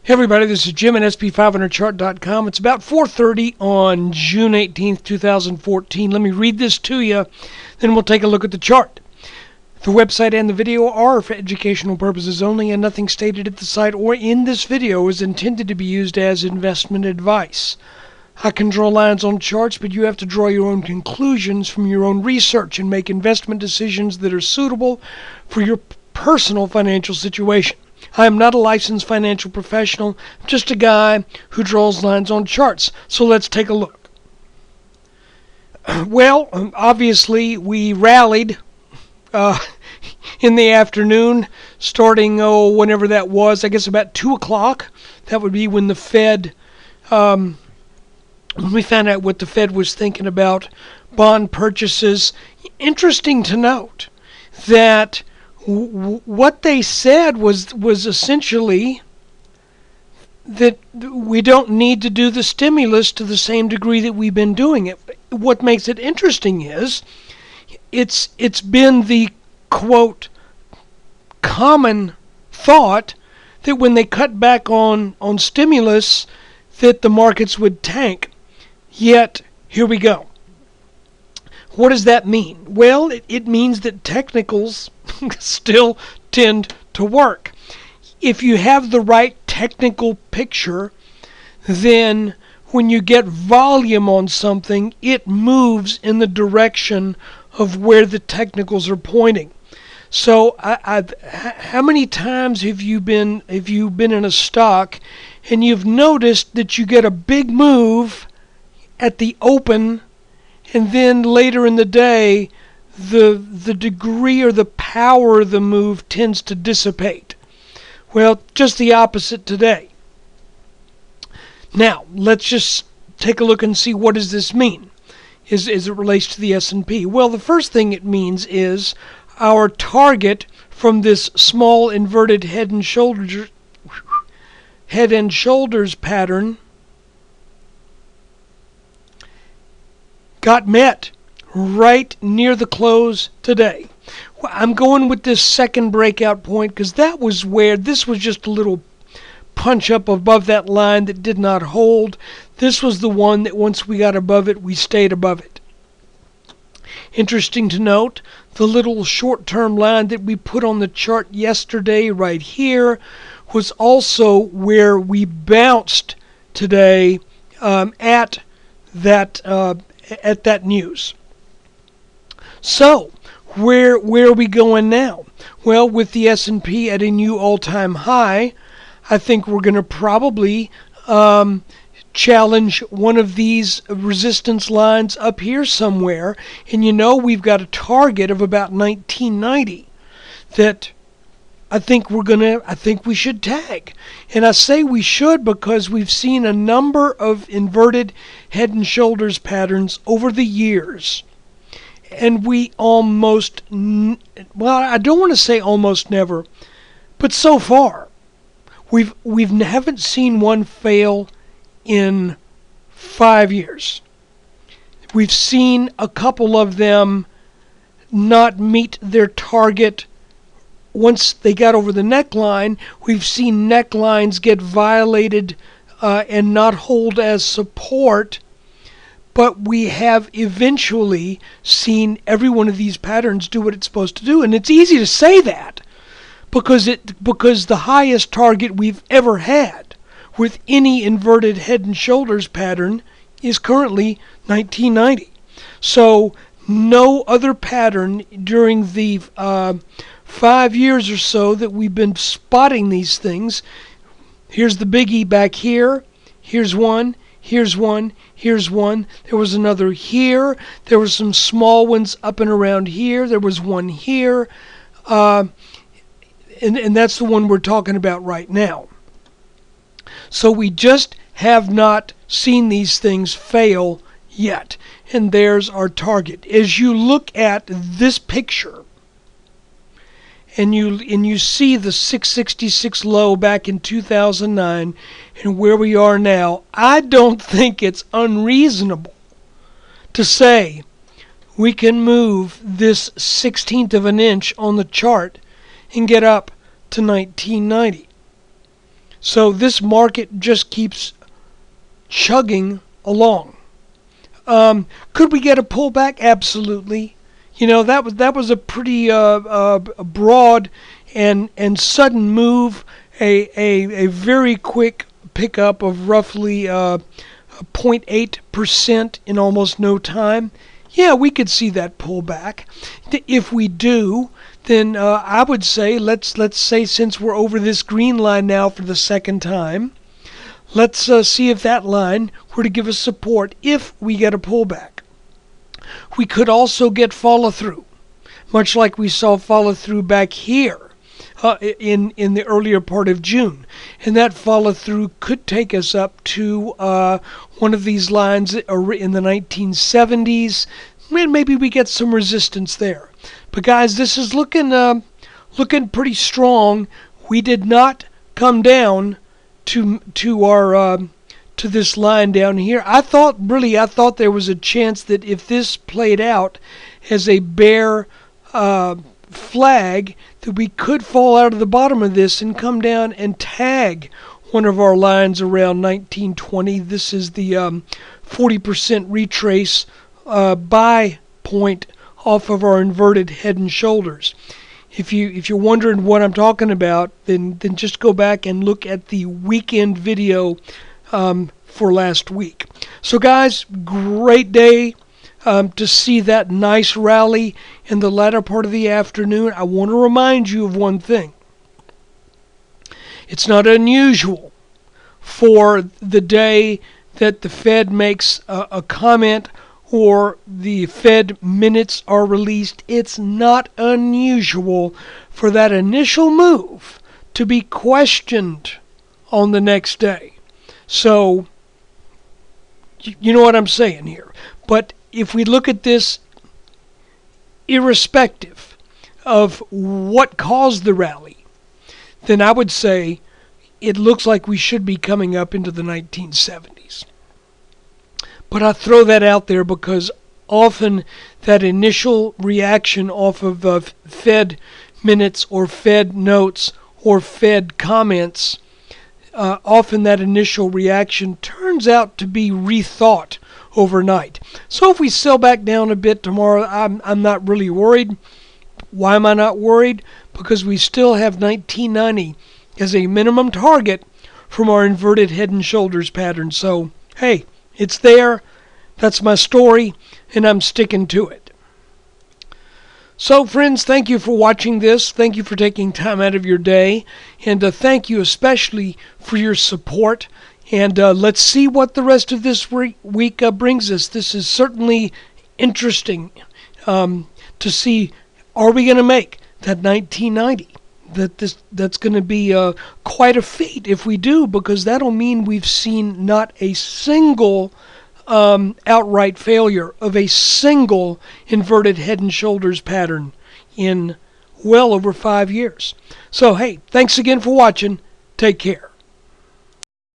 Hey everybody, this is Jim at SP500chart.com. It's about 4:30 on June 18th, 2014. Let me read this to you, then we'll take a look at the chart. The website and the video are for educational purposes only, and nothing stated at the site or in this video is intended to be used as investment advice. I can draw lines on charts, but you have to draw your own conclusions from your own research and make investment decisions that are suitable for your personal financial situation. I am not a licensed financial professional, I'm just a guy who draws lines on charts. So let's take a look. Well, obviously we rallied in the afternoon, starting whenever that was, I guess about 2 o'clock. That would be when the Fed, when we found out what the Fed was thinking about bond purchases. Interesting to note that what they said was essentially that we don't need to do the stimulus to the same degree that we've been doing it. What makes it interesting is it's been the, quote, common thought that when they cut back on stimulus that the markets would tank. Yet, here we go. What does that mean? Well, it means that technicals still tend to work. If you have the right technical picture, then when you get volume on something, it moves in the direction of where the technicals are pointing. So, how many times have you been in a stock and you've noticed that you get a big move at the open, and then later in the day, the degree or the power of the move tends to dissipate? Well, just the opposite today. Now, let's just take a look and see what does this mean as it relates to the S&P. Well, the first thing it means is our target from this small inverted head and shoulders pattern got met right near the close today. I'm going with this second breakout point because that was where this was just a little punch up above that line that did not hold. This was the one that once we got above it, we stayed above it. Interesting to note, the little short-term line that we put on the chart yesterday right here was also where we bounced today at that news. So, where are we going now? Well, with the S&P at a new all-time high, I think we're going to probably challenge one of these resistance lines up here somewhere. And you know, we've got a target of about 1990 that I think we should tag. And I say we should because we've seen a number of inverted head and shoulders patterns over the years. And we almost, well, I don't want to say almost never, but so far, we haven't seen one fail in 5 years. We've seen a couple of them not meet their target. Once they got over the neckline, we've seen necklines get violated and not hold as support. But we have eventually seen every one of these patterns do what it's supposed to do. And it's easy to say that because the highest target we've ever had with any inverted head and shoulders pattern is currently 1990. So no other pattern during the 5 years or so that we've been spotting these things. Here's the biggie back here. Here's one. Here's one. Here's one. There was another here. There were some small ones up and around here. There was one here. And that's the one we're talking about right now. So we just have not seen these things fail yet. And there's our target. As you look at this picture, and you see the 666 low back in 2009 and where we are now, I don't think it's unreasonable to say we can move this 1/16 of an inch on the chart and get up to 1990. So this market just keeps chugging along. Could we get a pullback? Absolutely. You know, that was a pretty broad and sudden move, a very quick pickup of roughly 0.8% in almost no time. Yeah, we could see that pullback. If we do, then I would say let's say, since we're over this green line now for the second time, let's see if that line were to give us support if we get a pullback. We could also get follow through, much like we saw follow through back here in the earlier part of June, and that follow through could take us up to one of these lines in the 1970s. And maybe we get some resistance there. But guys, this is looking pretty strong. We did not come down to this line down here. I thought there was a chance that if this played out as a bear flag, that we could fall out of the bottom of this and come down and tag one of our lines around 1920. This is the 40% retrace buy point off of our inverted head and shoulders. If you're wondering what I'm talking about, then just go back and look at the weekend video for last week. So guys, great day to see that nice rally in the latter part of the afternoon. I want to remind you of one thing. It's not unusual for the day that the Fed makes a comment or the Fed minutes are released. It's not unusual for that initial move to be questioned on the next day. So, you know what I'm saying here. But if we look at this, irrespective of what caused the rally, then I would say it looks like we should be coming up into the 1970s. But I throw that out there because often that initial reaction off of Fed minutes or Fed notes or Fed comments, often that initial reaction turns out to be rethought overnight. So if we sell back down a bit tomorrow, I'm not really worried. Why am I not worried? Because we still have 1990 as a minimum target from our inverted head and shoulders pattern. So, hey, it's there. That's my story, and I'm sticking to it. So, friends, thank you for watching this. Thank you for taking time out of your day. And thank you especially for your support. And let's see what the rest of this week brings us. This is certainly interesting to see, are we going to make that 1990? That's going to be quite a feat if we do, because that'll mean we've seen not a single outright failure of a single inverted head and shoulders pattern in well over 5 years. So, hey, thanks again for watching. Take care.